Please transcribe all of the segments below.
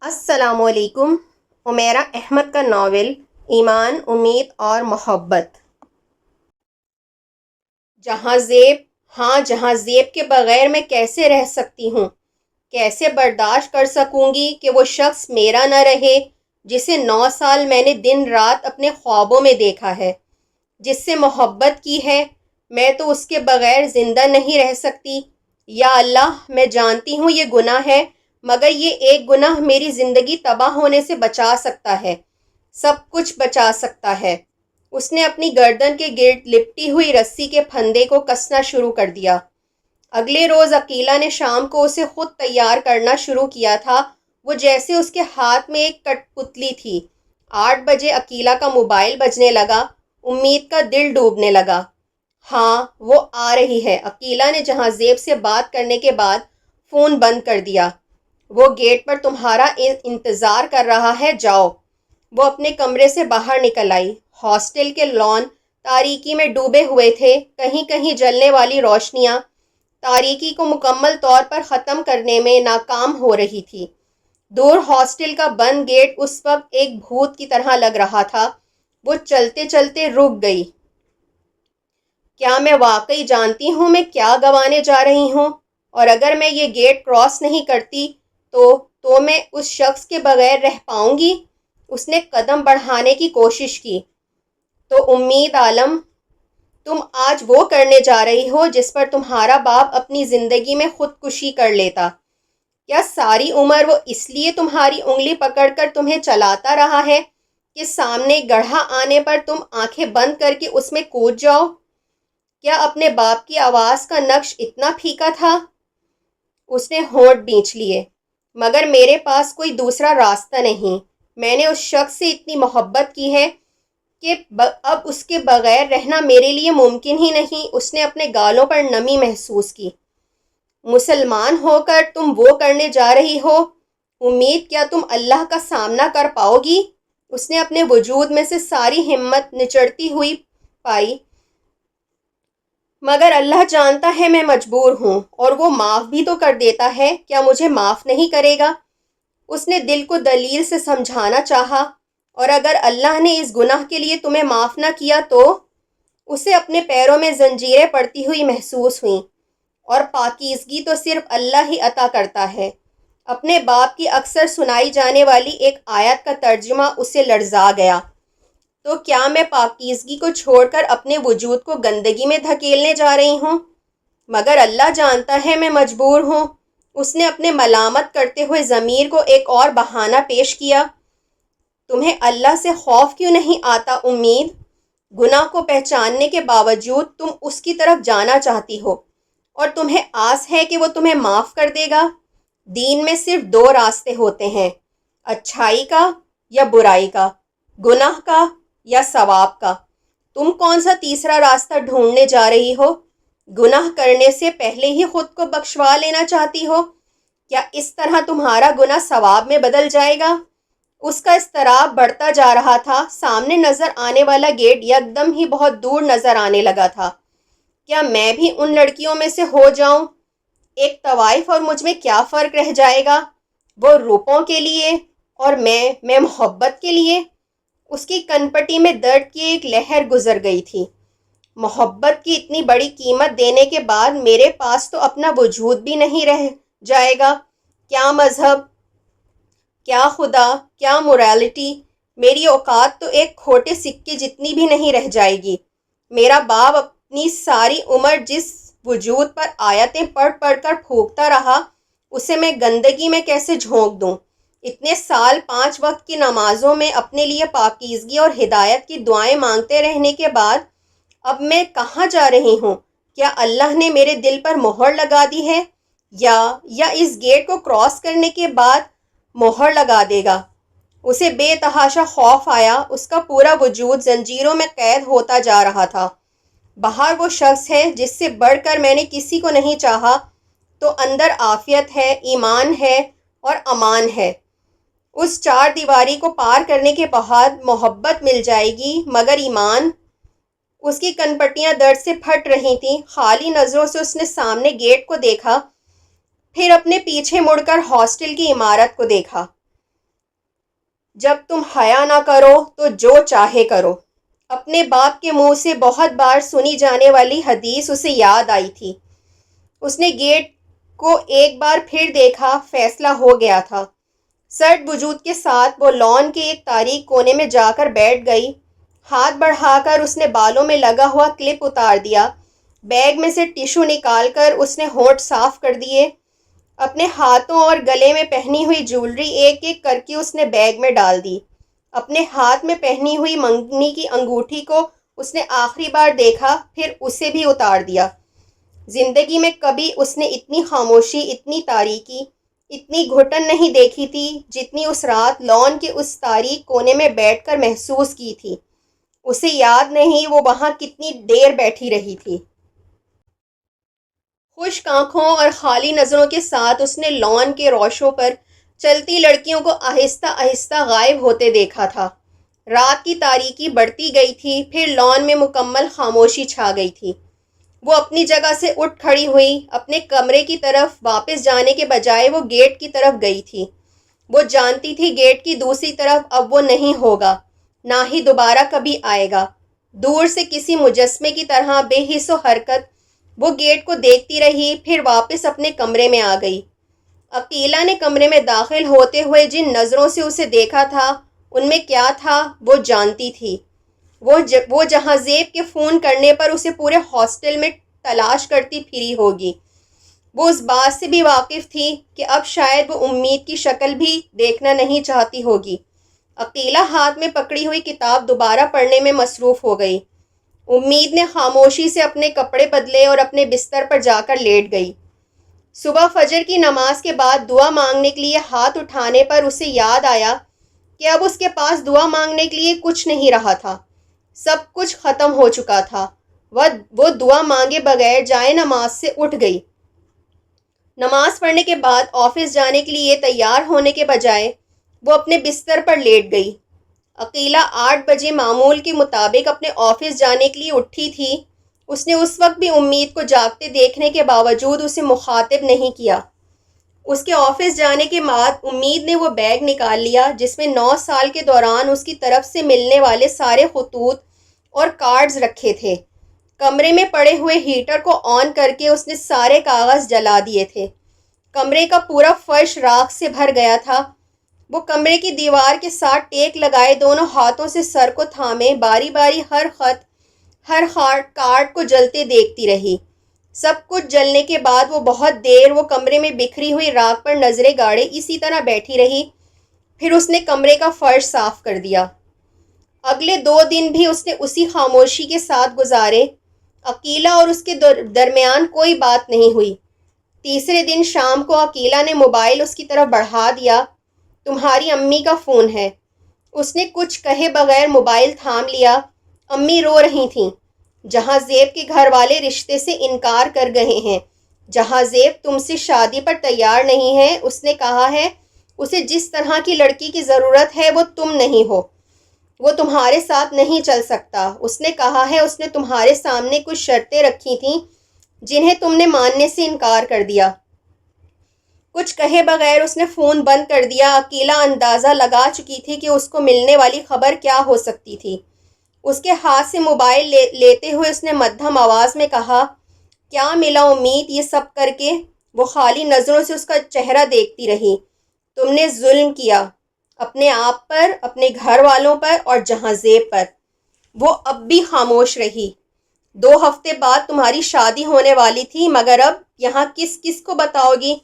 السلام علیکم۔ عمیرہ احمد کا ناول ایمان، امید اور محبت۔ جہاں زیب کے بغیر میں کیسے رہ سکتی ہوں؟ کیسے برداشت کر سکوں گی کہ وہ شخص میرا نہ رہے جسے 9 سال میں نے دن رات اپنے خوابوں میں دیکھا ہے، جس سے محبت کی ہے؟ میں تو اس کے بغیر زندہ نہیں رہ سکتی۔ یا اللہ، میں جانتی ہوں یہ گناہ ہے، مگر یہ ایک گناہ میری زندگی تباہ ہونے سے بچا سکتا ہے، سب کچھ بچا سکتا ہے۔ اس نے اپنی گردن کے گرد لپٹی ہوئی رسی کے پھندے کو کسنا شروع کر دیا۔ اگلے روز عقیلہ نے شام کو اسے خود تیار کرنا شروع کیا تھا، وہ جیسے اس کے ہاتھ میں ایک کٹ پتلی تھی۔ 8 بجے عقیلہ کا موبائل بجنے لگا۔ امید کا دل ڈوبنے لگا۔ ہاں، وہ آ رہی ہے۔ عقیلہ نے جہاں زیب سے بات کرنے کے بعد فون بند کر دیا۔ وہ گیٹ پر تمہارا انتظار کر رہا ہے، جاؤ۔ وہ اپنے کمرے سے باہر نکل آئی۔ ہاسٹل کے لان تاریکی میں ڈوبے ہوئے تھے، کہیں کہیں جلنے والی روشنیاں تاریکی کو مکمل طور پر ختم کرنے میں ناکام ہو رہی تھی۔ دور ہاسٹل کا بند گیٹ اس وقت ایک بھوت کی طرح لگ رہا تھا۔ وہ چلتے چلتے رک گئی۔ کیا میں واقعی جانتی ہوں میں کیا گنوانے جا رہی ہوں؟ اور اگر میں یہ گیٹ کراس نہیں کرتی تو میں اس شخص کے بغیر رہ پاؤں گی؟ اس نے قدم بڑھانے کی کوشش کی۔ تو امید عالم، تم آج وہ کرنے جا رہی ہو جس پر تمہارا باپ اپنی زندگی میں خودکشی کر لیتا۔ کیا ساری عمر وہ اس لیے تمہاری انگلی پکڑ کر تمہیں چلاتا رہا ہے کہ سامنے گڑھا آنے پر تم آنکھیں بند کر کے اس میں کود جاؤ؟ کیا اپنے باپ کی آواز کا نقش اتنا پھیکا تھا؟ اس نے ہونٹ بھینچ لیے۔ مگر میرے پاس کوئی دوسرا راستہ نہیں۔ میں نے اس شخص سے اتنی محبت کی ہے کہ اب اس کے بغیر رہنا میرے لیے ممکن ہی نہیں۔ اس نے اپنے گالوں پر نمی محسوس کی۔ مسلمان ہو کر تم وہ کرنے جا رہی ہو؟ امید، کیا تم اللہ کا سامنا کر پاؤ گی؟ اس نے اپنے وجود میں سے ساری ہمت نچڑتی ہوئی پائی۔ مگر اللہ جانتا ہے میں مجبور ہوں، اور وہ معاف بھی تو کر دیتا ہے، کیا مجھے معاف نہیں کرے گا؟ اس نے دل کو دلیل سے سمجھانا چاہا۔ اور اگر اللہ نے اس گناہ کے لیے تمہیں معاف نہ کیا تو؟ اسے اپنے پیروں میں زنجیریں پڑتی ہوئی محسوس ہوئیں۔ اور پاکیزگی تو صرف اللہ ہی عطا کرتا ہے۔ اپنے باپ کی اکثر سنائی جانے والی ایک آیت کا ترجمہ اسے لرزا گیا۔ تو کیا میں پاکیزگی کو چھوڑ کر اپنے وجود کو گندگی میں دھکیلنے جا رہی ہوں؟ مگر اللہ جانتا ہے میں مجبور ہوں۔ اس نے اپنے ملامت کرتے ہوئے ضمیر کو ایک اور بہانہ پیش کیا۔ تمہیں اللہ سے خوف کیوں نہیں آتا امید؟ گناہ کو پہچاننے کے باوجود تم اس کی طرف جانا چاہتی ہو، اور تمہیں آس ہے کہ وہ تمہیں معاف کر دے گا۔ دین میں صرف 2 راستے ہوتے ہیں، اچھائی کا یا برائی کا، گناہ کا یا ثواب کا۔ تم کون سا تیسرا راستہ ڈھونڈنے جا رہی ہو؟ گناہ کرنے سے پہلے ہی خود کو بخشوا لینا چاہتی ہو؟ کیا اس طرح تمہارا گناہ ثواب میں بدل جائے گا؟ اس کا اضطراب بڑھتا جا رہا تھا۔ سامنے نظر آنے والا گیٹ یکدم ہی بہت دور نظر آنے لگا تھا۔ کیا میں بھی ان لڑکیوں میں سے ہو جاؤں؟ ایک طوائف اور مجھ میں کیا فرق رہ جائے گا؟ وہ روپوں کے لیے اور میں محبت کے لیے۔ اس کی کنپٹی میں درد کی ایک لہر گزر گئی تھی۔ محبت کی اتنی بڑی قیمت دینے کے بعد میرے پاس تو اپنا وجود بھی نہیں رہ جائے گا۔ کیا مذہب، کیا خدا، کیا موریلٹی؟ میری اوقات تو ایک کھوٹے سکے جتنی بھی نہیں رہ جائے گی۔ میرا باپ اپنی ساری عمر جس وجود پر آیتیں پڑھ پڑھ کر پھونکتا رہا، اسے میں گندگی میں کیسے جھونک دوں؟ اتنے سال 5 وقت کی نمازوں میں اپنے لیے پاکیزگی اور ہدایت کی دعائیں مانگتے رہنے کے بعد اب میں کہاں جا رہی ہوں؟ کیا اللہ نے میرے دل پر مہر لگا دی ہے، یا اس گیٹ کو کراس کرنے کے بعد مہر لگا دے گا؟ اسے بے تحاشا خوف آیا۔ اس کا پورا وجود زنجیروں میں قید ہوتا جا رہا تھا۔ باہر وہ شخص ہے جس سے بڑھ کر میں نے کسی کو نہیں چاہا، تو اندر عافیت ہے، ایمان ہے اور امان ہے۔ اس 4 دیواری کو پار کرنے کے بعد محبت مل جائے گی، مگر ایمان؟ اس کی کنپٹیاں درد سے پھٹ رہی تھیں۔ خالی نظروں سے اس نے سامنے گیٹ کو دیکھا، پھر اپنے پیچھے مڑ کر ہاسٹل کی عمارت کو دیکھا۔ جب تم حیا نہ کرو تو جو چاہے کرو۔ اپنے باپ کے منہ سے بہت بار سنی جانے والی حدیث اسے یاد آئی تھی۔ اس نے گیٹ کو ایک بار پھر دیکھا، فیصلہ ہو گیا تھا۔ سرد وجود کے ساتھ وہ لان کے ایک تاریک کونے میں جا کر بیٹھ گئی۔ ہاتھ بڑھا کر اس نے بالوں میں لگا ہوا کلپ اتار دیا۔ بیگ میں سے ٹیشو نکال کر اس نے ہونٹ صاف کر دیے۔ اپنے ہاتھوں اور گلے میں پہنی ہوئی جیولری ایک ایک کر کے اس نے بیگ میں ڈال دی۔ اپنے ہاتھ میں پہنی ہوئی منگنی کی انگوٹھی کو اس نے آخری بار دیکھا، پھر اسے بھی اتار دیا۔ زندگی میں کبھی اس نے اتنی خاموشی، اتنی تاریکی، اتنی گھٹن نہیں دیکھی تھی جتنی اس رات لان کے اس تاریک کونے میں بیٹھ کر محسوس کی تھی۔ اسے یاد نہیں وہ وہاں کتنی دیر بیٹھی رہی تھی۔ خشک آنکھوں اور خالی نظروں کے ساتھ اس نے لان کے روشوں پر چلتی لڑکیوں کو آہستہ آہستہ غائب ہوتے دیکھا تھا۔ رات کی تاریکی بڑھتی گئی تھی، پھر لان میں مکمل خاموشی چھا گئی تھی۔ وہ اپنی جگہ سے اٹھ کھڑی ہوئی، اپنے کمرے کی طرف واپس جانے کے بجائے وہ گیٹ کی طرف گئی تھی۔ وہ جانتی تھی گیٹ کی دوسری طرف اب وہ نہیں ہوگا، نہ ہی دوبارہ کبھی آئے گا۔ دور سے کسی مجسمے کی طرح بے حس و حرکت وہ گیٹ کو دیکھتی رہی، پھر واپس اپنے کمرے میں آ گئی۔ عقیلہ نے کمرے میں داخل ہوتے ہوئے جن نظروں سے اسے دیکھا تھا، ان میں کیا تھا وہ جانتی تھی۔ وہ جہاں زیب کے فون کرنے پر اسے پورے ہاسٹل میں تلاش کرتی پھری ہوگی۔ وہ اس بات سے بھی واقف تھی کہ اب شاید وہ امید کی شکل بھی دیکھنا نہیں چاہتی ہوگی۔ عقیلہ ہاتھ میں پکڑی ہوئی کتاب دوبارہ پڑھنے میں مصروف ہو گئی۔ امید نے خاموشی سے اپنے کپڑے بدلے اور اپنے بستر پر جا کر لیٹ گئی۔ صبح فجر کی نماز کے بعد دعا مانگنے کے لیے ہاتھ اٹھانے پر اسے یاد آیا کہ اب اس کے پاس دعا مانگنے کے لیے کچھ نہیں رہا تھا۔ سب کچھ ختم ہو چکا تھا۔ وہ دعا مانگے بغیر جائے نماز سے اٹھ گئی۔ نماز پڑھنے کے بعد آفس جانے کے لیے تیار ہونے کے بجائے وہ اپنے بستر پر لیٹ گئی۔ عقیلہ 8 بجے معمول کے مطابق اپنے آفس جانے کے لیے اٹھی تھی۔ اس نے اس وقت بھی امید کو جاگتے دیکھنے کے باوجود اسے مخاطب نہیں کیا۔ اس کے آفس جانے کے بعد امید نے وہ بیگ نکال لیا جس میں 9 سال کے دوران اس کی طرف سے ملنے والے سارے خطوط اور کارڈز رکھے تھے۔ کمرے میں پڑے ہوئے ہیٹر کو آن کر کے اس نے سارے کاغذ جلا دیے تھے۔ کمرے کا پورا فرش راکھ سے بھر گیا تھا۔ وہ کمرے کی دیوار کے ساتھ ٹیک لگائے دونوں ہاتھوں سے سر کو تھامے باری باری ہر خط، ہر کارڈ کو جلتے دیکھتی رہی۔ سب کچھ جلنے کے بعد وہ بہت دیر وہ کمرے میں بکھری ہوئی راکھ پر نظریں گاڑے اسی طرح بیٹھی رہی۔ پھر اس نے کمرے کا فرش صاف کر دیا۔ اگلے 2 دن بھی اس نے اسی خاموشی کے ساتھ گزارے۔ عقیلہ اور اس کے درمیان کوئی بات نہیں ہوئی۔ تیسرے دن شام کو عقیلہ نے موبائل اس کی طرف بڑھا دیا۔ تمہاری امی کا فون ہے۔ اس نے کچھ کہے بغیر موبائل تھام لیا۔ امی رو رہی تھیں۔ جہاں زیب کے گھر والے رشتے سے انکار کر گئے ہیں، جہاں زیب تم سے شادی پر تیار نہیں ہے، اس نے کہا ہے اسے جس طرح کی لڑکی کی ضرورت ہے وہ تم نہیں ہو، وہ تمہارے ساتھ نہیں چل سکتا۔ اس نے کہا ہے اس نے تمہارے سامنے کچھ شرطیں رکھی تھیں جنہیں تم نے ماننے سے انکار کر دیا۔ کچھ کہے بغیر اس نے فون بند کر دیا۔ عقیلہ اندازہ لگا چکی تھی کہ اس کو ملنے والی خبر کیا ہو سکتی تھی۔ اس کے ہاتھ سے موبائل لیتے ہوئے اس نے مدھم آواز میں کہا، کیا ملا امید یہ سب کر کے؟ وہ خالی نظروں سے اس کا چہرہ دیکھتی رہی۔ تم نے ظلم کیا، اپنے آپ پر، اپنے گھر والوں پر اور جہاں زیب پر۔ وہ اب بھی خاموش رہی۔ 2 ہفتے بعد تمہاری شادی ہونے والی تھی، مگر اب یہاں کس کس کو بتاؤ گی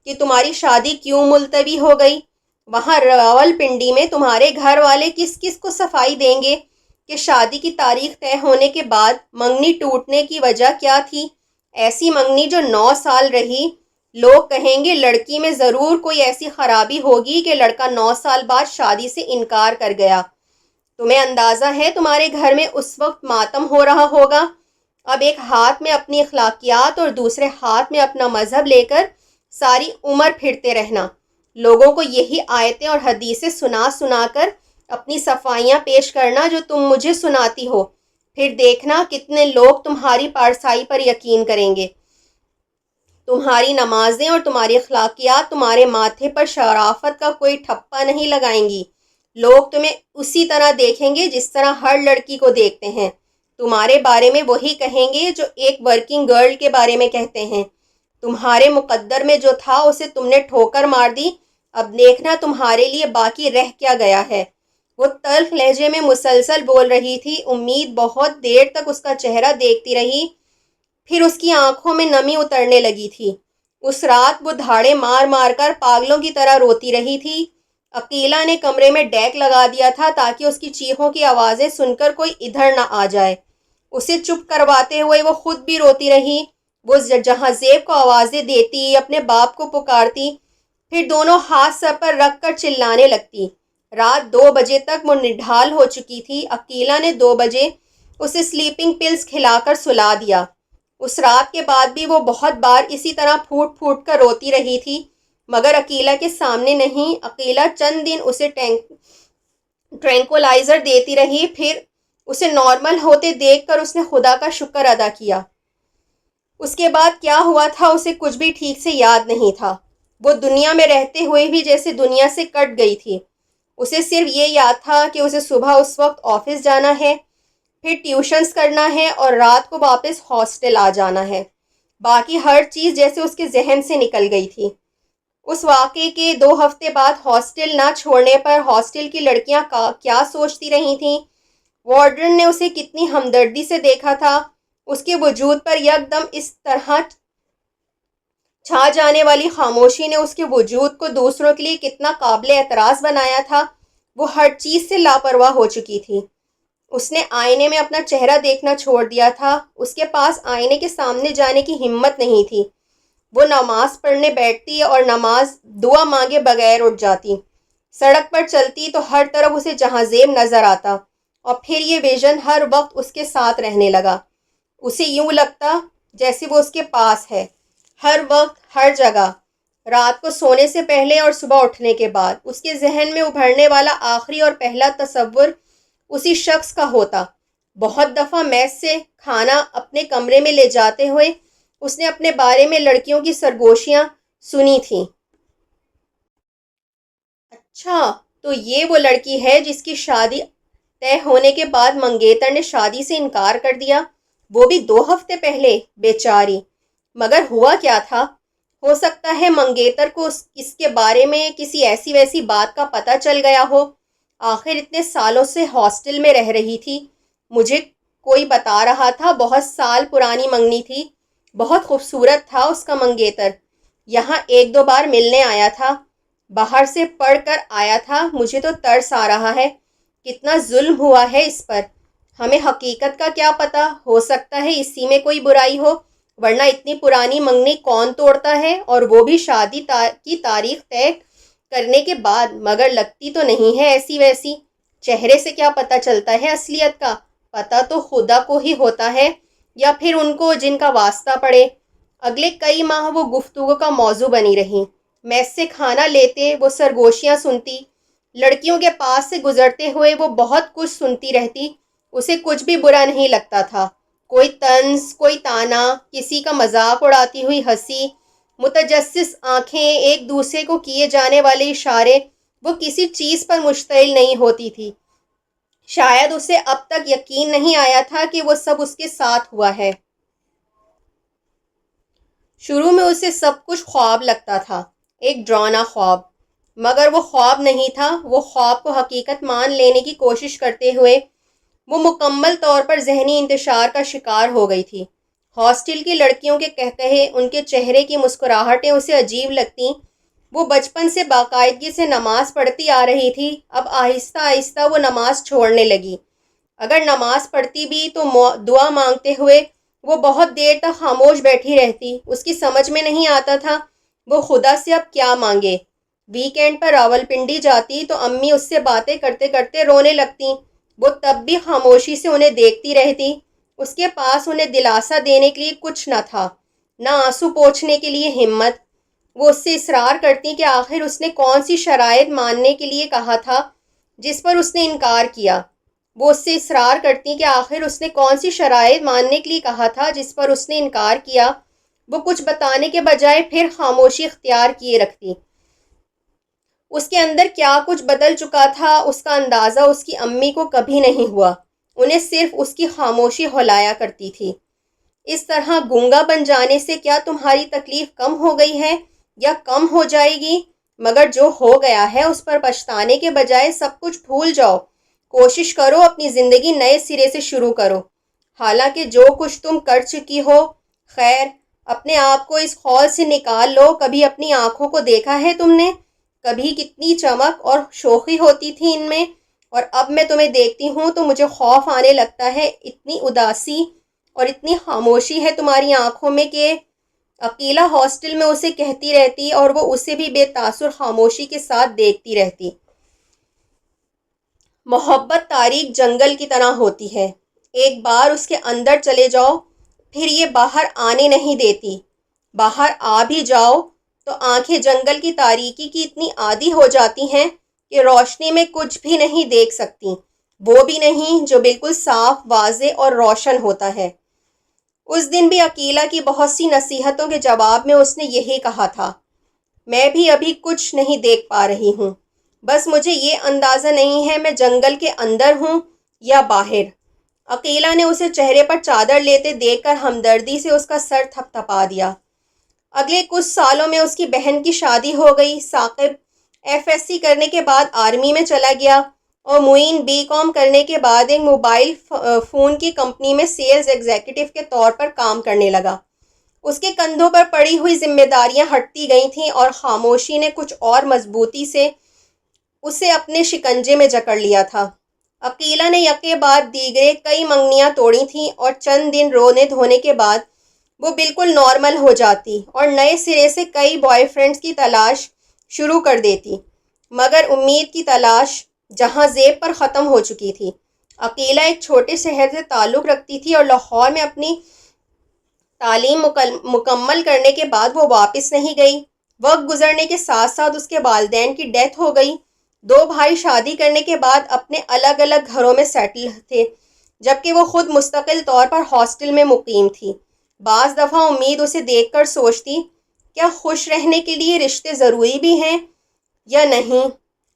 کہ تمہاری شادی کیوں ملتوی ہو گئی؟ وہاں راولپنڈی میں تمہارے گھر والے کس کس کو صفائی دیں گے کہ شادی کی تاریخ طے ہونے کے بعد منگنی ٹوٹنے کی وجہ کیا تھی؟ ایسی منگنی جو 9 سال رہی۔ لوگ کہیں گے لڑکی میں ضرور کوئی ایسی خرابی ہوگی کہ لڑکا 9 سال بعد شادی سے انکار کر گیا۔ تمہیں اندازہ ہے تمہارے گھر میں اس وقت ماتم ہو رہا ہوگا۔ اب ایک ہاتھ میں اپنی اخلاقیات اور دوسرے ہاتھ میں اپنا مذہب لے کر ساری عمر پھرتے رہنا، لوگوں کو یہی آیتیں اور حدیثیں سنا سنا کر اپنی صفائیاں پیش کرنا جو تم مجھے سناتی ہو، پھر دیکھنا کتنے لوگ تمہاری پارسائی پر یقین کریں گے۔ تمہاری نمازیں اور تمہاری اخلاقیات تمہارے ماتھے پر شرافت کا کوئی ٹھپا نہیں لگائیں گی۔ لوگ تمہیں اسی طرح دیکھیں گے جس طرح ہر لڑکی کو دیکھتے ہیں. تمہارے بارے میں وہی کہیں گے جو ایک ورکنگ گرل کے بارے میں کہتے ہیں. تمہارے مقدر میں جو تھا اسے تم نے ٹھوکر مار دی. اب دیکھنا تمہارے لیے باقی رہ کیا گیا ہے. وہ تلخ لہجے میں مسلسل بول رہی تھی. امید بہت دیر تک اس کا چہرہ دیکھتی رہی، پھر اس کی آنکھوں میں نمی اترنے لگی تھی. اس رات وہ دھاڑے مار مار کر پاگلوں کی طرح روتی رہی تھی. عقیلہ نے کمرے میں ڈیک لگا دیا تھا تاکہ اس کی چیخوں کی آوازیں سن کر کوئی ادھر نہ آ جائے. اسے چپ کرواتے ہوئے وہ خود بھی روتی رہی. وہ جہاں زیب کو آوازیں دیتی، اپنے باپ کو پکارتی، پھر دونوں ہاتھ سر پر رکھ کر چلانے لگتی. رات 2 بجے تک وہ نڈھال ہو چکی تھی. عقیلہ نے 2 بجے اسے سلیپنگ پلز کھلا کر سلا دیا. اس رات کے بعد بھی وہ بہت بار اسی طرح پھوٹ پھوٹ کر روتی رہی تھی، مگر عقیلہ کے سامنے نہیں. عقیلہ چند دن اسے ٹرینکولائزر دیتی رہی، پھر اسے نارمل ہوتے دیکھ کر اس نے خدا کا شکر ادا کیا. اس کے بعد کیا ہوا تھا اسے کچھ بھی ٹھیک سے یاد نہیں تھا. وہ دنیا میں رہتے ہوئے بھی جیسے دنیا سے کٹ گئی تھی. اسے صرف یہ یاد تھا کہ اسے صبح اس وقت آفس جانا ہے، پھر ٹیوشنز کرنا ہے اور رات کو واپس ہاسٹل آ جانا ہے. باقی ہر چیز جیسے اس کے ذہن سے نکل گئی تھی. اس واقعے کے 2 ہفتے بعد ہاسٹل نہ چھوڑنے پر ہاسٹل کی لڑکیاں کیا سوچتی رہی تھیں. وارڈن نے اسے کتنی ہمدردی سے دیکھا تھا. اس کے وجود پر یک دم اس طرح چھا جانے والی خاموشی نے اس کے وجود کو دوسروں کے لیے کتنا قابل اعتراض بنایا تھا. وہ ہر چیز سے لاپرواہ ہو چکی تھی. اس نے آئینے میں اپنا چہرہ دیکھنا چھوڑ دیا تھا. اس کے پاس آئینے کے سامنے جانے کی ہمت نہیں تھی. وہ نماز پڑھنے بیٹھتی اور نماز دعا مانگے بغیر اٹھ جاتی. سڑک پر چلتی تو ہر طرف اسے جہاں زیب نظر آتا اور پھر یہ ویژن ہر وقت اس کے ساتھ رہنے لگا. اسے یوں لگتا جیسے وہ اس کے پاس ہے، ہر وقت، ہر جگہ. رات کو سونے سے پہلے اور صبح اٹھنے کے بعد اس کے ذہن میں ابھرنے والا آخری اور پہلا تصور اسی شخص کا ہوتا. بہت دفعہ میس سے کھانا اپنے کمرے میں لے جاتے ہوئے اس نے اپنے بارے میں لڑکیوں کی سرگوشیاں سنی تھیں. اچھا، تو یہ وہ لڑکی ہے جس کی شادی طے ہونے کے بعد منگیتر نے شادی سے انکار کر دیا، وہ بھی 2 ہفتے پہلے. بیچاری. مگر ہوا کیا تھا؟ ہو سکتا ہے منگیتر کو اس کے بارے میں کسی ایسی ویسی بات کا پتہ چل گیا ہو. آخر اتنے سالوں سے ہاسٹل میں رہ رہی تھی. مجھے کوئی بتا رہا تھا بہت سال پرانی منگنی تھی. بہت خوبصورت تھا اس کا منگیتر. یہاں 1-2 بار ملنے آیا تھا. باہر سے پڑھ کر آیا تھا. مجھے تو ترس آ رہا ہے. کتنا ظلم ہوا ہے اس پر. ہمیں حقیقت کا کیا پتہ، ہو سکتا ہے اسی میں کوئی برائی ہو، ورنہ اتنی پرانی منگنی کون توڑتا ہے، اور وہ بھی شادی کی تاریخ طے کرنے کے بعد. مگر لگتی تو نہیں ہے ایسی ویسی. چہرے سے کیا پتہ چلتا ہے اصلیت کا؟ پتہ تو خدا کو ہی ہوتا ہے، یا پھر ان کو جن کا واسطہ پڑے. اگلے کئی ماہ وہ گفتگو کا موضوع بنی رہی. میس سے کھانا لیتے وہ سرگوشیاں سنتی. لڑکیوں کے پاس سے گزرتے ہوئے وہ بہت کچھ سنتی رہتی. اسے کچھ بھی برا نہیں لگتا تھا. کوئی طنز، کوئی طعنہ، کسی کا مذاق اڑاتی ہوئی ہنسی، متجسس آنکھیں، ایک دوسرے کو کیے جانے والے اشارے. وہ کسی چیز پر مشتعل نہیں ہوتی تھی. شاید اسے اب تک یقین نہیں آیا تھا کہ وہ سب اس کے ساتھ ہوا ہے. شروع میں اسے سب کچھ خواب لگتا تھا، ایک ڈرانا خواب. مگر وہ خواب نہیں تھا. وہ خواب کو حقیقت مان لینے کی کوشش کرتے ہوئے وہ مکمل طور پر ذہنی انتشار کا شکار ہو گئی تھی. ہاسٹل کی لڑکیوں کے کہکہے، ان کے چہرے کی مسکراہٹیں اسے عجیب لگتیں. وہ بچپن سے باقاعدگی سے نماز پڑھتی آ رہی تھی. اب آہستہ آہستہ وہ نماز چھوڑنے لگی. اگر نماز پڑھتی بھی تو دعا مانگتے ہوئے وہ بہت دیر تک خاموش بیٹھی رہتی. اس کی سمجھ میں نہیں آتا تھا وہ خدا سے اب کیا مانگے. ویکینڈ پر راولپنڈی جاتی تو امی اس سے باتیں کرتے کرتے رونے لگتیں. وہ تب بھی خاموشی سے انہیں دیکھتی رہتی. اس کے پاس انہیں دلاسا دینے کے لیے کچھ نہ تھا، نہ آنسو پوچھنے کے لیے ہمت. وہ اس سے اصرار کرتی کہ آخر اس نے کون سی شرائط ماننے کے لیے کہا تھا جس پر اس نے انکار کیا. وہ اس سے اصرار کرتی کہ آخر اس نے کون سی شرائط ماننے کے لیے کہا تھا جس پر اس نے انکار کیا. وہ کچھ بتانے کے بجائے پھر خاموشی اختیار کیے رکھتی. اس کے اندر کیا کچھ بدل چکا تھا اس کا اندازہ اس کی امی کو کبھی نہیں ہوا، انہیں صرف اس کی خاموشی ہلایا کرتی تھی۔ اس طرح گونگا بن جانے سے کیا تمہاری تکلیف کم ہو گئی ہے یا کم ہو جائے گی؟ مگر جو ہو گیا ہے اس پر پچھتانے کے بجائے سب کچھ بھول جاؤ، کوشش کرو اپنی زندگی نئے سرے سے شروع کرو۔ حالانکہ جو کچھ تم کر چکی ہو، خیر، اپنے آپ کو اس خول سے نکال لو۔ کبھی اپنی آنکھوں کو دیکھا ہے تم نے؟ کبھی کتنی چمک اور شوخی ہوتی تھی ان میں، اور اب میں تمہیں دیکھتی ہوں تو مجھے خوف آنے لگتا ہے۔ اتنی اداسی اور اتنی خاموشی ہے تمہاری آنکھوں میں کہ عقیلہ ہاسٹل میں اسے کہتی رہتی اور وہ اسے بھی بے تاثر خاموشی کے ساتھ دیکھتی رہتی۔ محبت تاریک جنگل کی طرح ہوتی ہے، ایک بار اس کے اندر چلے جاؤ پھر یہ باہر آنے نہیں دیتی۔ باہر آ بھی جاؤ تو آنکھیں جنگل کی تاریکی کی اتنی عادی ہو جاتی ہیں کہ روشنی میں کچھ بھی نہیں دیکھ سکتی، وہ بھی نہیں جو بالکل صاف، واضح اور روشن ہوتا ہے۔ اس دن بھی عقیلہ کی بہت سی نصیحتوں کے جواب میں اس نے یہی کہا تھا، میں بھی ابھی کچھ نہیں دیکھ پا رہی ہوں، بس مجھے یہ اندازہ نہیں ہے میں جنگل کے اندر ہوں یا باہر۔ عقیلہ نے اسے چہرے پر چادر لیتے دیکھ کر ہمدردی سے اس کا سر تھپ تھپا دیا۔ اگلے کچھ سالوں میں اس کی بہن کی شادی ہو گئی۔ ثاقب FSC کرنے کے بعد آرمی میں چلا گیا اور معین BCom کرنے کے بعد ایک موبائل فون کی کمپنی میں سیلز ایگزیکٹو کے طور پر کام کرنے لگا۔ اس کے کندھوں پر پڑی ہوئی ذمہ داریاں ہٹتی گئی تھیں اور خاموشی نے کچھ اور مضبوطی سے اسے اپنے شکنجے میں جکڑ لیا تھا۔ عقیلہ نے یکے بعد دیگرے کئی منگنیاں توڑی تھیں اور چند دن رونے دھونے کے بعد وہ بالکل نارمل ہو جاتی اور نئے سرے سے کئی بوائے فرینڈز کی تلاش شروع کر دیتی، مگر امید کی تلاش جہاں زیب پر ختم ہو چکی تھی۔ عقیلہ ایک چھوٹے شہر سے تعلق رکھتی تھی اور لاہور میں اپنی تعلیم مکمل کرنے کے بعد وہ واپس نہیں گئی۔ وقت گزرنے کے ساتھ ساتھ اس کے والدین کی ڈیتھ ہو گئی۔ دو بھائی شادی کرنے کے بعد اپنے الگ الگ گھروں میں سیٹل تھے، جبکہ وہ خود مستقل طور پر ہاسٹل میں مقیم تھی۔ بعض دفعہ امید اسے دیکھ کر سوچتی، کیا خوش رہنے کے لیے رشتے ضروری بھی ہیں یا نہیں؟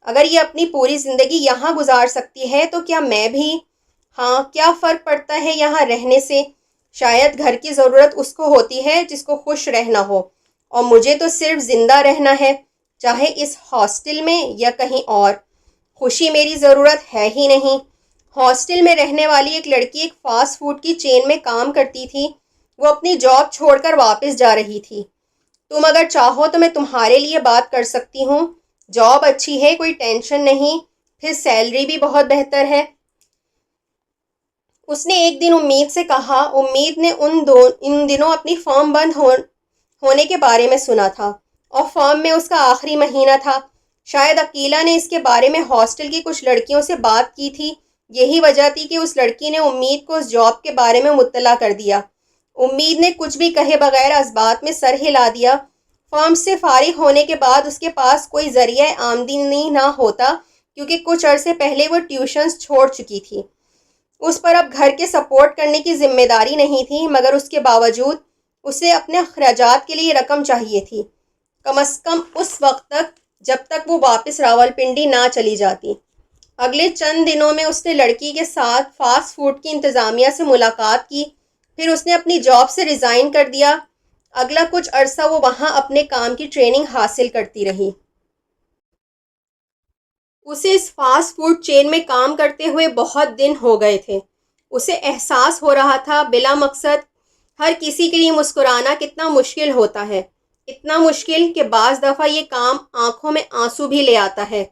اگر یہ اپنی پوری زندگی یہاں گزار سکتی ہے تو کیا میں بھی؟ ہاں، کیا فرق پڑتا ہے یہاں رہنے سے؟ شاید گھر کی ضرورت اس کو ہوتی ہے جس کو خوش رہنا ہو، اور مجھے تو صرف زندہ رہنا ہے، چاہے اس ہاسٹل میں یا کہیں اور۔ خوشی میری ضرورت ہے ہی نہیں۔ ہاسٹل میں رہنے والی ایک لڑکی ایک فاسٹ فوڈ کی چین میں کام کرتی تھی، وہ اپنی جاب چھوڑ کر واپس جا رہی تھی۔ تم اگر چاہو تو میں تمہارے لیے بات کر سکتی ہوں، جاب اچھی ہے، کوئی ٹینشن نہیں، پھر سیلری بھی بہت بہتر ہے۔ اس نے ایک دن امید سے کہا۔ امید نے ان دنوں اپنی فارم بند ہونے کے بارے میں سنا تھا اور فارم میں اس کا آخری مہینہ تھا۔ شاید عقیلہ نے اس کے بارے میں ہاسٹل کی کچھ لڑکیوں سے بات کی تھی، یہی وجہ تھی کہ اس لڑکی نے امید کو اس جاب کے بارے میں مطلع کر دیا۔ امید نے کچھ بھی کہے بغیر اس بات میں سر ہلا دیا۔ فارم سے فارغ ہونے کے بعد اس کے پاس کوئی ذریعہ آمدنی نہ ہوتا، کیونکہ کچھ عرصے پہلے وہ ٹیوشنز چھوڑ چکی تھی۔ اس پر اب گھر کے سپورٹ کرنے کی ذمہ داری نہیں تھی، مگر اس کے باوجود اسے اپنے اخراجات کے لیے رقم چاہیے تھی، کم از کم اس وقت تک جب تک وہ واپس راولپنڈی نہ چلی جاتی۔ اگلے چند دنوں میں اس نے لڑکی کے ساتھ فاسٹ فوڈ کی انتظامیہ سے ملاقات کی، پھر اس نے اپنی جاب سے ریزائن کر دیا۔ اگلا کچھ عرصہ وہ وہاں اپنے کام کی ٹریننگ حاصل کرتی رہی۔ اسے اس فاسٹ فوڈ چین میں کام کرتے ہوئے بہت دن ہو گئے تھے۔ اسے احساس ہو رہا تھا بلا مقصد ہر کسی کے لیے مسکرانا کتنا مشکل ہوتا ہے، اتنا مشکل کہ بعض دفعہ یہ کام آنکھوں میں آنسو بھی لے آتا ہے۔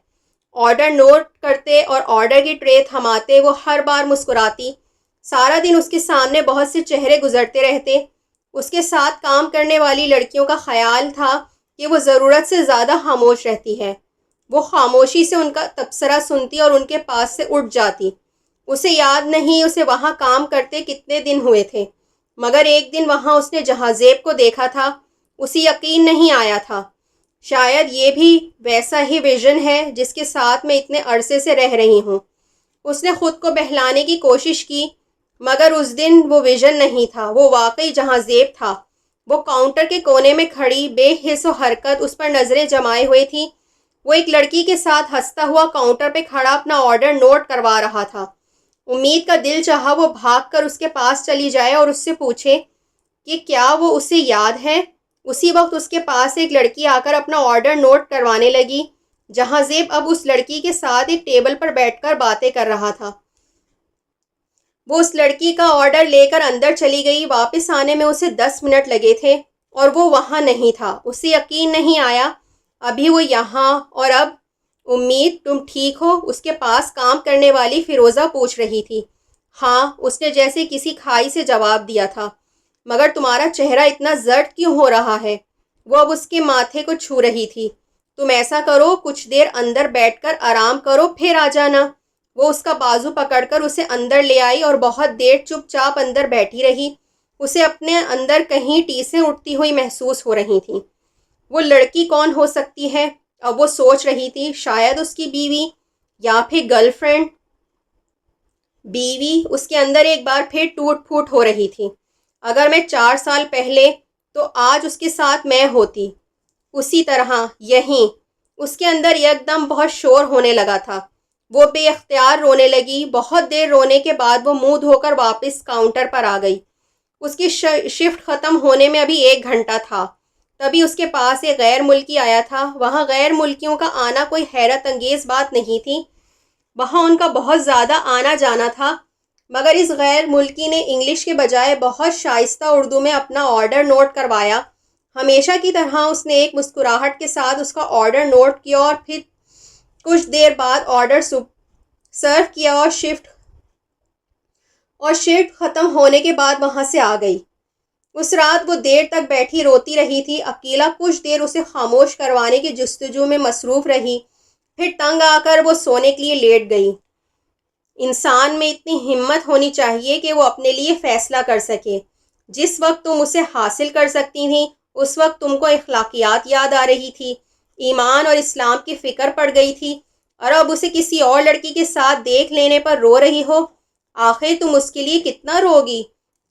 آرڈر نوٹ کرتے اور آرڈر کی ٹرے تھماتے وہ ہر بار مسکراتی۔ سارا دن اس کے سامنے بہت سے چہرے گزرتے رہتے۔ اس کے ساتھ کام کرنے والی لڑکیوں کا خیال تھا کہ وہ ضرورت سے زیادہ خاموش رہتی ہے۔ وہ خاموشی سے ان کا تبصرہ سنتی اور ان کے پاس سے اٹھ جاتی۔ اسے یاد نہیں اسے وہاں کام کرتے کتنے دن ہوئے تھے، مگر ایک دن وہاں اس نے جہاں زیب کو دیکھا تھا، اسے یقین نہیں آیا تھا۔ شاید یہ بھی ویسا ہی ویژن ہے جس کے ساتھ میں اتنے عرصے سے رہ رہی ہوں۔ اس نے خود کو بہلانے کی کوشش کی، مگر اس دن وہ ویژن نہیں تھا، وہ واقعی جہاں زیب تھا۔ وہ کاؤنٹر کے کونے میں کھڑی بے حس و حرکت اس پر نظریں جمائے ہوئے تھی۔ وہ ایک لڑکی کے ساتھ ہنستا ہوا کاؤنٹر پہ کھڑا اپنا آرڈر نوٹ کروا رہا تھا۔ امید کا دل چاہا وہ بھاگ کر اس کے پاس چلی جائے اور اس سے پوچھے کہ کیا وہ اسے یاد ہے۔ اسی وقت اس کے پاس ایک لڑکی آ کر اپنا آرڈر نوٹ کروانے لگی۔ جہاں زیب اب اس لڑکی کے ساتھ ایک ٹیبل پر بیٹھ کر باتیں کر رہا تھا۔ وہ اس لڑکی کا آرڈر لے کر اندر چلی گئی۔ واپس آنے میں اسے 10 منٹ لگے تھے اور وہ وہاں نہیں تھا۔ اسے یقین نہیں آیا ابھی وہ یہاں، اور اب امید تم ٹھیک ہو؟ اس کے پاس کام کرنے والی فیروزہ پوچھ رہی تھی۔ ہاں، اس نے جیسے کسی کھائی سے جواب دیا تھا۔ مگر تمہارا چہرہ اتنا زرد کیوں ہو رہا ہے؟ وہ اب اس کے ماتھے کو چھو رہی تھی۔ تم ایسا کرو، کچھ دیر اندر بیٹھ کر آرام کرو، پھر آ جانا۔ وہ اس کا بازو پکڑ کر اسے اندر لے آئی اور بہت دیر چپ چاپ اندر بیٹھی رہی۔ اسے اپنے اندر کہیں ٹیسیں اٹھتی ہوئی محسوس ہو رہی تھیں۔ وہ لڑکی کون ہو سکتی ہے؟ اب وہ سوچ رہی تھی، شاید اس کی بیوی یا پھر گرل فرینڈ۔ بیوی؟ اس کے اندر ایک بار پھر ٹوٹ پھوٹ ہو رہی تھی۔ اگر میں 4 سال پہلے، تو آج اس کے ساتھ میں ہوتی، اسی طرح، یہیں۔ اس کے اندر یک دم بہت شور ہونے لگا تھا۔ وہ بے اختیار رونے لگی۔ بہت دیر رونے کے بعد وہ منہ دھو کر واپس کاؤنٹر پر آ گئی۔ اس کی شفٹ ختم ہونے میں ابھی 1 گھنٹہ تھا۔ تبھی اس کے پاس ایک غیر ملکی آیا تھا۔ وہاں غیر ملکیوں کا آنا کوئی حیرت انگیز بات نہیں تھی، وہاں ان کا بہت زیادہ آنا جانا تھا۔ مگر اس غیر ملکی نے انگلش کے بجائے بہت شائستہ اردو میں اپنا آرڈر نوٹ کروایا۔ ہمیشہ کی طرح اس نے ایک مسکراہٹ کے ساتھ اس کا آرڈر نوٹ کیا اور پھر کچھ دیر بعد آرڈر سرو کیا اور شفٹ ختم ہونے کے بعد وہاں سے آ گئی۔ اس رات وہ دیر تک بیٹھی روتی رہی تھی۔ عقیلہ کچھ دیر اسے خاموش کروانے کی جستجو میں مصروف رہی، پھر تنگ آ کر وہ سونے کے لیے لیٹ گئی۔ انسان میں اتنی ہمت ہونی چاہیے کہ وہ اپنے لیے فیصلہ کر سکے۔ جس وقت تم اسے حاصل کر سکتی تھی، اس وقت تم کو اخلاقیات یاد آ رہی تھی، ایمان اور اسلام کی فکر پڑ گئی تھی، اور اب اسے کسی اور لڑکی کے ساتھ دیکھ لینے پر رو رہی ہو۔ آخر تم اس کے لیے کتنا روگی؟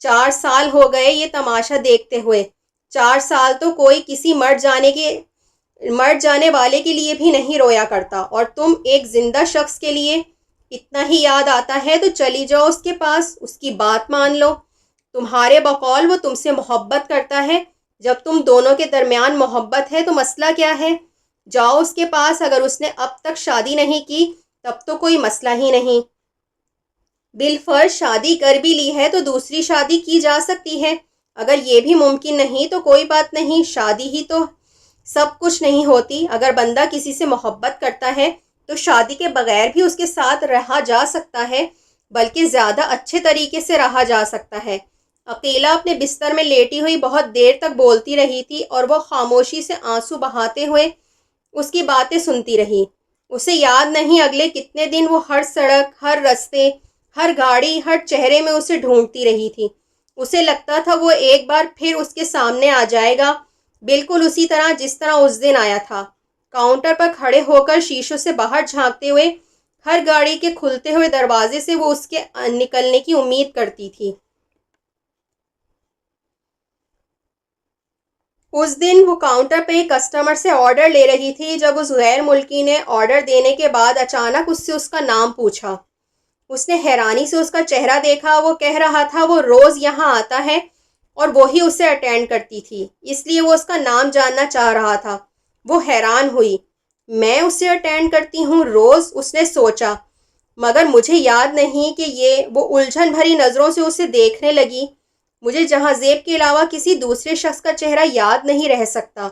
4 سال ہو گئے یہ تماشا دیکھتے ہوئے۔ 4 سال تو کوئی کسی مر جانے والے کے لیے بھی نہیں رویا کرتا، اور تم ایک زندہ شخص کے لیے؟ اتنا ہی یاد آتا ہے تو چلی جاؤ اس کے پاس، اس کی بات مان لو۔ تمہارے بقول وہ تم سے محبت کرتا ہے۔ جب تم دونوں کے درمیان محبت ہے تو مسئلہ کیا ہے؟ جاؤ اس کے پاس۔ اگر اس نے اب تک شادی نہیں کی تب تو کوئی مسئلہ ہی نہیں۔ بالفرض شادی کر بھی لی ہے تو دوسری شادی کی جا سکتی ہے۔ اگر یہ بھی ممکن نہیں تو کوئی بات نہیں، شادی ہی تو سب کچھ نہیں ہوتی۔ اگر بندہ کسی سے محبت کرتا ہے تو شادی کے بغیر بھی اس کے ساتھ رہا جا سکتا ہے، بلکہ زیادہ اچھے طریقے سے رہا جا سکتا ہے۔ عقیلہ اپنے بستر میں لیٹی ہوئی بہت دیر تک بولتی رہی تھی اور وہ خاموشی سے آنسو بہاتے ہوئے اس کی باتیں سنتی رہی۔ اسے یاد نہیں اگلے کتنے دن وہ ہر سڑک، ہر رستے، ہر گاڑی، ہر چہرے میں اسے ڈھونڈتی رہی تھی۔ اسے لگتا تھا وہ ایک بار پھر اس کے سامنے آ جائے گا، بالکل اسی طرح جس طرح اس دن آیا تھا۔ کاؤنٹر پر کھڑے ہو کر شیشوں سے باہر جھانکتے ہوئے، ہر گاڑی کے کھلتے ہوئے دروازے سے وہ اس کے نکلنے کی امید کرتی تھی۔ اس دن وہ کاؤنٹر پہ ایک کسٹمر سے آرڈر لے رہی تھی جب اس غیر ملکی نے آرڈر دینے کے بعد اچانک اس سے اس کا نام پوچھا۔ اس نے حیرانی سے اس کا چہرہ دیکھا۔ وہ کہہ رہا تھا وہ روز یہاں آتا ہے اور وہی اسے اٹینڈ کرتی تھی، اس لیے وہ اس کا نام جاننا چاہ رہا تھا۔ وہ حیران ہوئی۔ میں اسے اٹینڈ کرتی ہوں روز؟ اس نے سوچا، مگر مجھے یاد نہیں کہ وہ الجھن بھری نظروں سے اسے دیکھنے لگی۔ مجھے جہاں زیب کے علاوہ کسی دوسرے شخص کا چہرہ یاد نہیں رہ سکتا۔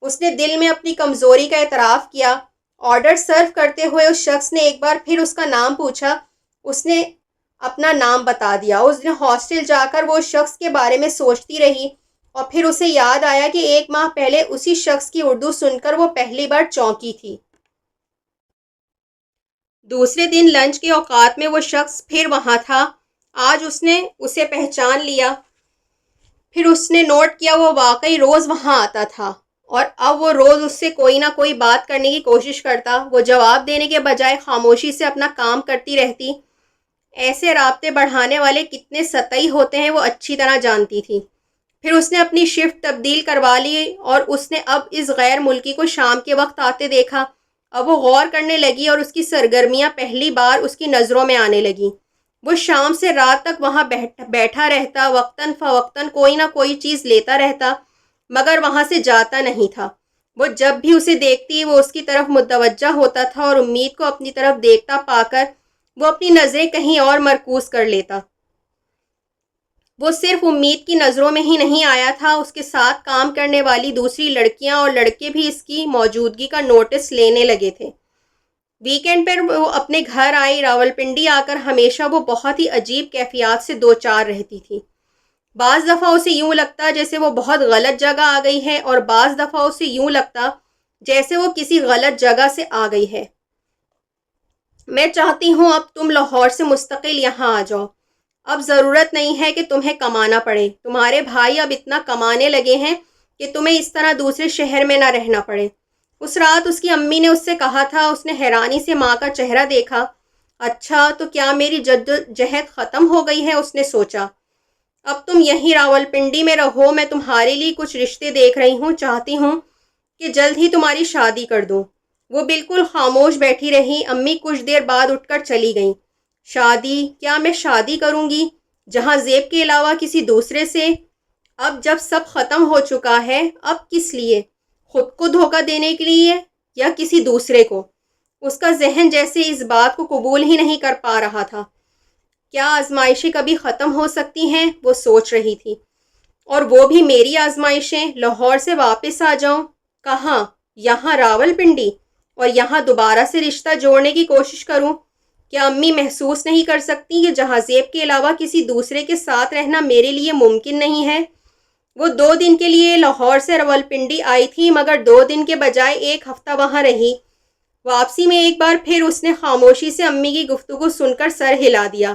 اس نے دل میں اپنی کمزوری کا اعتراف کیا۔ آرڈر سرو کرتے ہوئے اس شخص نے ایک بار پھر اس کا نام پوچھا۔ اس نے اپنا نام بتا دیا۔ اس دن ہاسٹل جا کر وہ اس شخص کے بارے میں سوچتی رہی اور پھر اسے یاد آیا کہ 1 ماہ پہلے اسی شخص کی اردو سن کر وہ پہلی بار چونکی تھی۔ دوسرے دن لنچ کے اوقات میں وہ شخص پھر وہاں تھا۔ آج اس نے اسے پہچان لیا۔ پھر اس نے نوٹ کیا وہ واقعی روز وہاں آتا تھا، اور اب وہ روز اس سے کوئی نہ کوئی بات کرنے کی کوشش کرتا۔ وہ جواب دینے کے بجائے خاموشی سے اپنا کام کرتی رہتی۔ ایسے رابطے بڑھانے والے کتنے سطحی ہوتے ہیں وہ اچھی طرح جانتی تھی۔ پھر اس نے اپنی شفٹ تبدیل کروا لی اور اس نے اب اس غیر ملکی کو شام کے وقت آتے دیکھا۔ اب وہ غور کرنے لگی اور اس کی سرگرمیاں پہلی بار اس کی نظروں میں آنے لگیں۔ وہ شام سے رات تک وہاں بیٹھا رہتا، وقتاً فوقتاً کوئی نہ کوئی چیز لیتا رہتا، مگر وہاں سے جاتا نہیں تھا۔ وہ جب بھی اسے دیکھتی وہ اس کی طرف متوجہ ہوتا تھا اور امید کو اپنی طرف دیکھتا پا کر وہ اپنی نظریں کہیں اور مرکوز کر لیتا۔ وہ صرف امید کی نظروں میں ہی نہیں آیا تھا، اس کے ساتھ کام کرنے والی دوسری لڑکیاں اور لڑکے بھی اس کی موجودگی کا نوٹس لینے لگے تھے۔ ویکینڈ پر وہ اپنے گھر آئی۔ راولپنڈی آ کر ہمیشہ وہ بہت ہی عجیب کیفیات سے دو چار رہتی تھی۔ بعض دفعہ اسے یوں لگتا جیسے وہ بہت غلط جگہ آ گئی ہے، اور بعض دفعہ اسے یوں لگتا جیسے وہ کسی غلط جگہ سے آ گئی ہے۔ میں چاہتی ہوں اب تم لاہور سے مستقل یہاں آ جاؤ۔ اب ضرورت نہیں ہے کہ تمہیں کمانا پڑے۔ تمہارے بھائی اب اتنا کمانے لگے ہیں کہ تمہیں اس طرح دوسرے شہر میں نہ رہنا پڑے۔ اس رات اس کی امی نے اس سے کہا تھا۔ اس نے حیرانی سے ماں کا چہرہ دیکھا۔ اچھا، تو کیا میری جدوجہد ختم ہو گئی ہے؟ اس نے سوچا۔ اب تم یہیں راولپنڈی میں رہو، میں تمہارے لیے کچھ رشتے دیکھ رہی ہوں، چاہتی ہوں کہ جلد ہی تمہاری شادی کر دوں۔ وہ بالکل خاموش بیٹھی رہی۔ امی کچھ دیر بعد اٹھ کر چلی گئیں۔ شادی؟ کیا میں شادی کروں گی؟ جہاں زیب کے علاوہ کسی دوسرے سے؟ اب جب سب ختم ہو چکا ہے، اب کس لیے؟ خود کو دھوکہ دینے کے لیے یا کسی دوسرے کو؟ اس کا ذہن جیسے اس بات کو قبول ہی نہیں کر پا رہا تھا۔ کیا آزمائشیں کبھی ختم ہو سکتی ہیں؟ وہ سوچ رہی تھی۔ اور وہ بھی میری آزمائشیں؟ لاہور سے واپس آ جاؤں؟ کہاں؟ یہاں راولپنڈی؟ اور یہاں دوبارہ سے رشتہ جوڑنے کی کوشش کروں؟ کیا امی محسوس نہیں کر سکتی کہ جہاں زیب کے علاوہ کسی دوسرے کے ساتھ رہنا میرے لیے ممکن نہیں ہے؟ وہ 2 دن کے لیے لاہور سے راولپنڈی آئی تھی، مگر 2 دن کے بجائے 1 ہفتہ وہاں رہی۔ واپسی میں ایک بار پھر اس نے خاموشی سے امی کی گفتگو سن کر سر ہلا دیا۔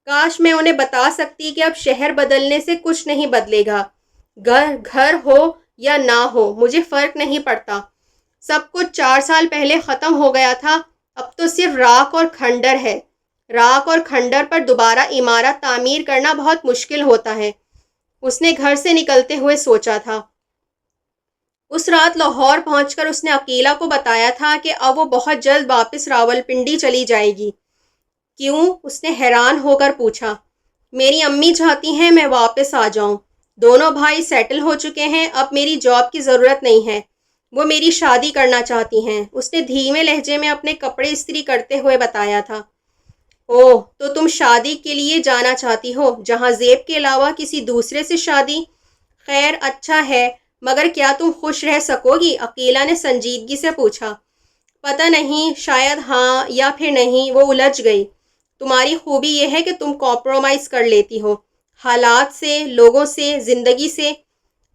کاش میں انہیں بتا سکتی کہ اب شہر بدلنے سے کچھ نہیں بدلے گا۔ گھر ہو یا نہ ہو مجھے فرق نہیں پڑتا۔ سب کچھ 4 سال پہلے ختم ہو گیا تھا، اب تو صرف راکھ اور کھنڈر ہے۔ راکھ اور کھنڈر پر دوبارہ عمارت تعمیر کرنا بہت مشکل ہوتا ہے، اس نے گھر سے نکلتے ہوئے سوچا تھا۔ اس رات لاہور پہنچ کر اس نے عقیلہ کو بتایا تھا کہ اب وہ بہت جلد واپس راولپنڈی چلی جائے گی۔ کیوں؟ اس نے حیران ہو کر پوچھا۔ میری امی چاہتی ہیں میں واپس آ جاؤں۔ دونوں بھائی سیٹل ہو چکے ہیں، اب میری جاب کی ضرورت نہیں ہے۔ وہ میری شادی کرنا چاہتی ہیں، اس نے دھیمے لہجے میں اپنے کپڑے استری کرتے ہوئے بتایا تھا۔ اوہ، تو تم شادی کے لیے جانا چاہتی ہو، جہاں زیب کے علاوہ کسی دوسرے سے شادی؟ خیر اچھا ہے، مگر کیا تم خوش رہ سکو گی؟ عقیلہ نے سنجیدگی سے پوچھا۔ پتہ نہیں، شاید ہاں یا پھر نہیں، وہ الجھ گئی۔ تمہاری خوبی یہ ہے کہ تم کمپرومائز کر لیتی ہو، حالات سے، لوگوں سے، زندگی سے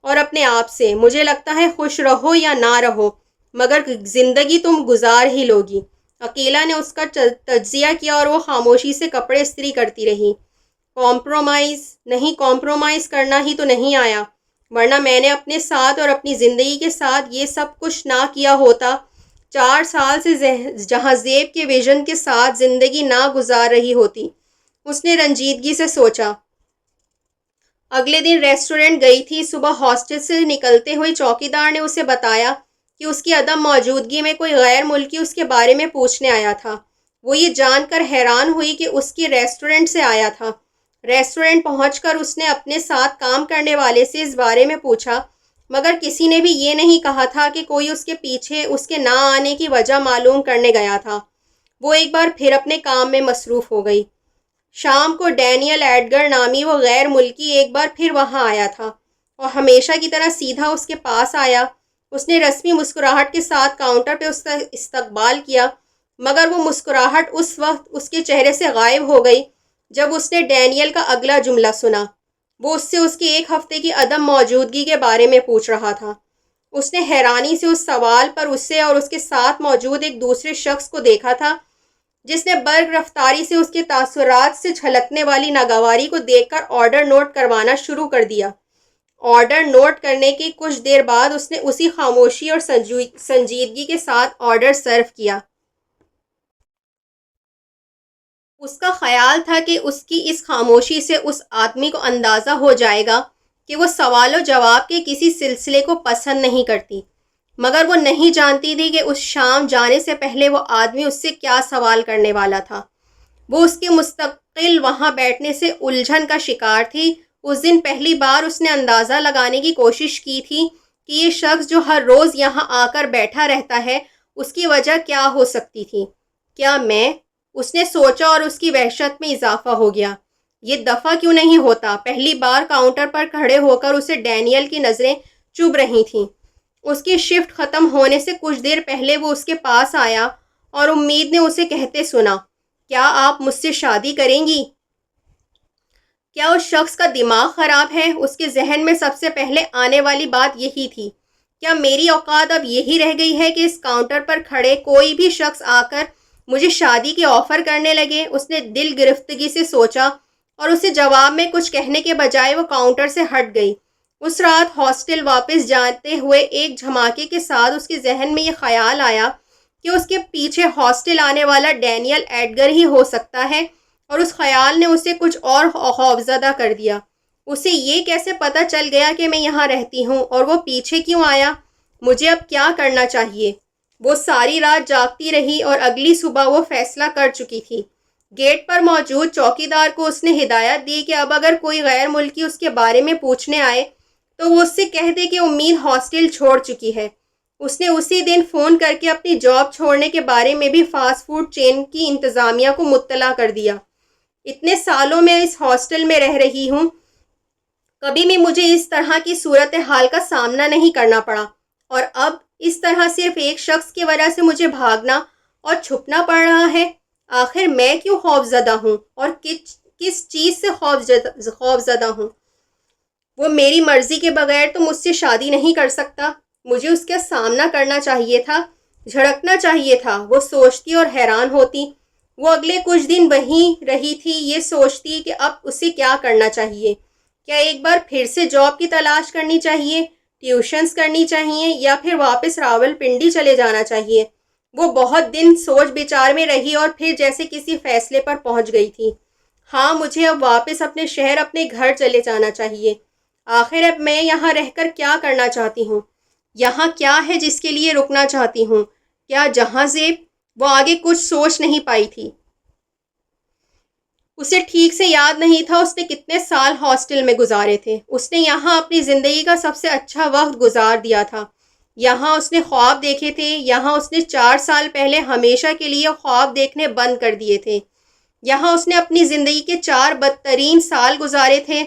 اور اپنے آپ سے۔ مجھے لگتا ہے خوش رہو یا نہ رہو، مگر زندگی تم گزار ہی لوگی۔ عقیلہ نے اس کا تجزیہ کیا اور وہ خاموشی سے کپڑے استری کرتی رہی۔ کمپرومائز نہیں، کمپرومائز کرنا ہی تو نہیں آیا، ورنہ میں نے اپنے ساتھ اور اپنی زندگی کے ساتھ یہ سب کچھ نہ کیا ہوتا۔ 4 سال سے جہاں زیب کے ویژن کے ساتھ زندگی نہ گزار رہی ہوتی، اس نے رنجیدگی سے سوچا۔ اگلے دن ریسٹورنٹ گئی تھی۔ صبح ہاسٹل سے نکلتے ہوئے چوکیدار نے اسے بتایا کہ اس کی عدم موجودگی میں کوئی غیر ملکی اس کے بارے میں پوچھنے آیا تھا۔ وہ یہ جان کر حیران ہوئی کہ اس کی ریسٹورنٹ سے آیا تھا۔ ریسٹورنٹ پہنچ کر اس نے اپنے ساتھ کام کرنے والے سے اس بارے میں پوچھا، مگر کسی نے بھی یہ نہیں کہا تھا کہ کوئی اس کے پیچھے اس کے نہ آنے کی وجہ معلوم کرنے گیا تھا۔ وہ ایک بار پھر اپنے کام میں مصروف ہو گئی۔ شام کو ڈینیل ایڈگر نامی وہ غیر ملکی ایک بار پھر وہاں آیا تھا اور ہمیشہ کی طرح سیدھا اس کے پاس آیا۔ اس نے رسمی مسکراہٹ کے ساتھ کاؤنٹر پہ اس کا استقبال کیا، مگر وہ مسکراہٹ اس وقت اس کے چہرے سے غائب ہو گئی جب اس نے ڈینیل کا اگلا جملہ سنا۔ وہ اس سے اس کی 1 ہفتے کی عدم موجودگی کے بارے میں پوچھ رہا تھا۔ اس نے حیرانی سے اس سوال پر اسے اور اس کے ساتھ موجود ایک دوسرے شخص کو دیکھا تھا، جس نے برق رفتاری سے اس کے تاثرات سے چھلکنے والی ناگواری کو دیکھ کر آرڈر نوٹ کروانا شروع کر دیا۔ آرڈر نوٹ کرنے کی کچھ دیر بعد اس نے اسی خاموشی اور سنجیدگی کے ساتھ آرڈر سرو کیا۔ اس کا خیال تھا کہ اس کی اس خاموشی سے اس آدمی کو اندازہ ہو جائے گا کہ وہ سوال و جواب کے کسی سلسلے کو پسند نہیں کرتی۔ مگر وہ نہیں جانتی تھی کہ اس شام جانے سے پہلے وہ آدمی اس سے کیا سوال کرنے والا تھا۔ وہ اس کے مستقل وہاں بیٹھنے سے الجھن کا شکار تھی۔ اس دن پہلی بار اس نے اندازہ لگانے کی کوشش کی تھی کہ یہ شخص جو ہر روز یہاں آ کر بیٹھا رہتا ہے، اس کی وجہ کیا ہو سکتی تھی۔ کیا میں؟ اس نے سوچا اور اس کی وحشت میں اضافہ ہو گیا۔ یہ دفعہ کیوں نہیں ہوتا؟ پہلی بار کاؤنٹر پر کھڑے ہو کر اسے ڈینیل کی نظریں چبھ رہی تھیں۔ اس کی شفٹ ختم ہونے سے کچھ دیر پہلے وہ اس کے پاس آیا اور امید نے اسے کہتے سنا، کیا آپ مجھ سے شادی کریں گی؟ کیا اس شخص کا دماغ خراب ہے؟ اس کے ذہن میں سب سے پہلے آنے والی بات یہی تھی۔ کیا میری اوقات اب یہی رہ گئی ہے کہ اس کاؤنٹر پر کھڑے کوئی بھی شخص آ کر مجھے شادی کی آفر کرنے لگے؟ اس نے دل گرفتگی سے سوچا اور اسے جواب میں کچھ کہنے کے بجائے وہ کاؤنٹر سے ہٹ گئی۔ اس رات ہاسٹل واپس جاتے ہوئے ایک جھماکے کے ساتھ اس کے ذہن میں یہ خیال آیا کہ اس کے پیچھے ہاسٹل آنے والا ڈینیل ایڈگر ہی ہو سکتا ہے، اور اس خیال نے اسے کچھ اور خوفزدہ کر دیا۔ اسے یہ کیسے پتہ چل گیا کہ میں یہاں رہتی ہوں، اور وہ پیچھے کیوں آیا؟ مجھے اب کیا کرنا چاہیے؟ وہ ساری رات جاگتی رہی اور اگلی صبح وہ فیصلہ کر چکی تھی۔ گیٹ پر موجود چوکیدار کو اس نے ہدایت دی کہ اب اگر کوئی غیر ملکی اس کے بارے میں پوچھنے آئے تو وہ اس سے کہہ دے کہ امید ہاسٹل چھوڑ چکی ہے۔ اس نے اسی دن فون کر کے اپنی جاب چھوڑنے کے بارے میں بھی فاسٹ فوڈ چین کی انتظامیہ کو مطلع کر دیا۔ اتنے سالوں میں اس ہاسٹل میں رہ رہی ہوں، کبھی بھی مجھے اس طرح کی صورتحال کا سامنا نہیں کرنا پڑا، اور اب اس طرح صرف ایک شخص کی وجہ سے مجھے بھاگنا اور چھپنا پڑ رہا ہے۔ آخر میں کیوں خوفزدہ ہوں اور کس چیز سے خوفزدہ ہوں؟ وہ میری مرضی کے بغیر تو مجھ سے شادی نہیں کر سکتا۔ مجھے اس کا سامنا کرنا چاہیے تھا، جھڑکنا چاہیے تھا۔ وہ سوچتی اور حیران ہوتی۔ وہ اگلے کچھ دن وہیں رہی تھی، یہ سوچتی کہ اب اسے کیا کرنا چاہیے۔ کیا ایک بار پھر سے جاب کی تلاش کرنی چاہیے، ٹیوشنز کرنی چاہیے، یا پھر واپس راولپنڈی چلے جانا چاہیے؟ وہ بہت دن سوچ بچار میں رہی اور پھر جیسے کسی فیصلے پر پہنچ گئی تھی۔ ہاں، مجھے اب واپس اپنے شہر، اپنے گھر چلے جانا چاہیے۔ آخر اب میں یہاں رہ کر کیا کرنا چاہتی ہوں؟ یہاں کیا ہے جس کے لیے رکنا چاہتی ہوں؟ کیا جہاں زیب؟ وہ آگے کچھ سوچ نہیں پائی تھی۔ اسے ٹھیک سے یاد نہیں تھا اس نے کتنے سال ہاسٹل میں گزارے تھے۔ اس نے یہاں اپنی زندگی کا سب سے اچھا وقت گزار دیا تھا۔ یہاں اس نے خواب دیکھے تھے، یہاں اس نے 4 سال پہلے ہمیشہ کے لیے خواب دیکھنے بند کر دیے تھے۔ یہاں اس نے اپنی زندگی کے 4 بدترین سال گزارے تھے۔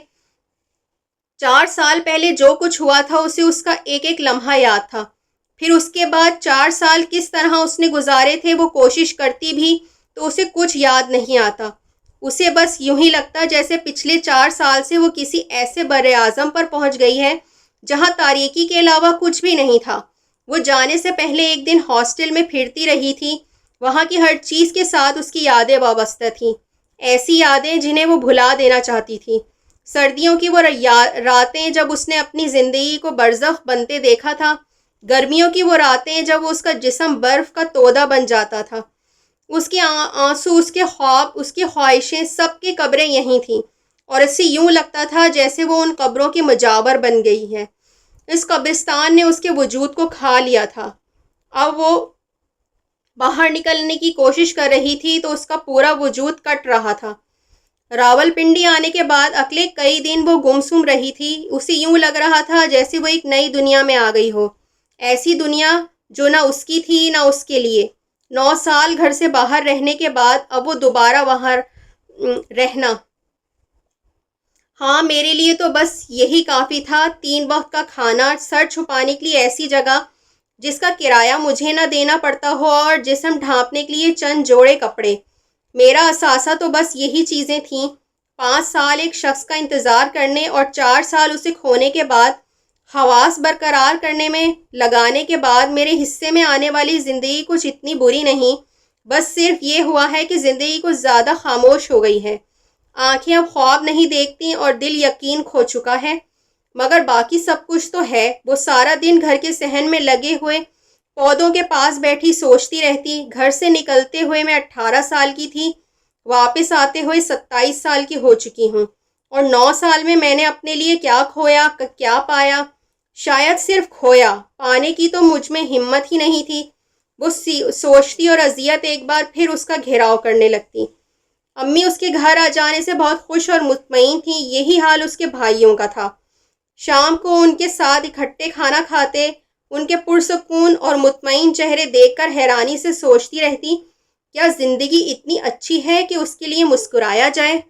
4 سال پہلے جو کچھ ہوا تھا اسے اس کا ایک ایک لمحہ یاد تھا۔ پھر اس کے بعد 4 سال کس طرح اس نے گزارے تھے، وہ کوشش کرتی بھی تو اسے کچھ یاد نہیں آتا۔ اسے بس یوں ہی لگتا جیسے پچھلے 4 سال سے وہ کسی ایسے بر اعظم پر پہنچ گئی ہے جہاں تاریکی کے علاوہ کچھ بھی نہیں تھا۔ وہ جانے سے پہلے ایک دن ہاسٹل میں پھرتی رہی تھی۔ وہاں کی ہر چیز کے ساتھ اس کی یادیں وابستہ تھیں، ایسی یادیں جنہیں وہ بھلا دینا چاہتی تھی۔ سردیوں کی وہ راتیں جب اس نے اپنی زندگی کو برزخ بنتے دیکھا تھا، گرمیوں کی وہ راتیں جب اس کا جسم برف کا تودہ بن جاتا تھا۔ اس کے آنسو، اس کے خواب، اس کی خواہشیں، سب کی قبریں یہیں تھیں، اور اسے یوں لگتا تھا جیسے وہ ان قبروں کی مجاور بن گئی ہے۔ اس قبرستان نے اس کے وجود کو کھا لیا تھا۔ اب وہ باہر نکلنے کی کوشش کر رہی تھی تو اس کا پورا وجود کٹ رہا تھا۔ راولپنڈی آنے کے بعد اگلے کئی دن وہ گمسم رہی تھی۔ اسے یوں لگ رہا تھا جیسے وہ ایک نئی دنیا میں آ گئی ہو، ایسی دنیا جو نہ اس کی تھی نہ اس کے لیے۔ 9 سال گھر سے باہر رہنے کے بعد اب وہ دوبارہ وہاں رہنا، ہاں میرے لیے تو بس یہی کافی تھا۔ 3 وقت کا کھانا، سر چھپانے کے لیے ایسی جگہ جس کا کرایہ مجھے نہ دینا پڑتا ہو، اور جسم ڈھانپنے کے لیے چند جوڑے کپڑے۔ میرا اثاثہ تو بس یہی چیزیں تھیں۔ 5 سال ایک شخص کا انتظار کرنے اور 4 سال اسے کھونے کے بعد حواس برقرار کرنے میں لگانے کے بعد میرے حصے میں آنے والی زندگی کچھ اتنی بری نہیں، بس صرف یہ ہوا ہے کہ زندگی کچھ زیادہ خاموش ہو گئی ہے۔ آنکھیں اب خواب نہیں دیکھتی اور دل یقین کھو چکا ہے، مگر باقی سب کچھ تو ہے۔ وہ سارا دن گھر کے صحن میں لگے ہوئے پودوں کے پاس بیٹھی سوچتی رہتی۔ گھر سے نکلتے ہوئے میں 18 سال کی تھی، واپس آتے ہوئے 27 سال کی ہو چکی ہوں، اور 9 سال میں نے اپنے لیے کیا کھویا، کیا پایا۔ شاید صرف کھویا، پانے کی تو مجھ میں ہمت ہی نہیں تھی۔ وہ سوچتی اور اذیت ایک بار پھر اس کا گھیراؤ کرنے لگتی۔ امی اس کے گھر آ جانے سے بہت خوش اور مطمئن تھیں، یہی حال اس کے بھائیوں کا تھا۔ شام کو ان کے ساتھ اکٹھے کھانا کھاتے، ان کے پرسکون اور مطمئن چہرے دیکھ کر حیرانی سے سوچتی رہتی، کیا زندگی اتنی اچھی ہے کہ اس کے لیے مسکرایا جائے؟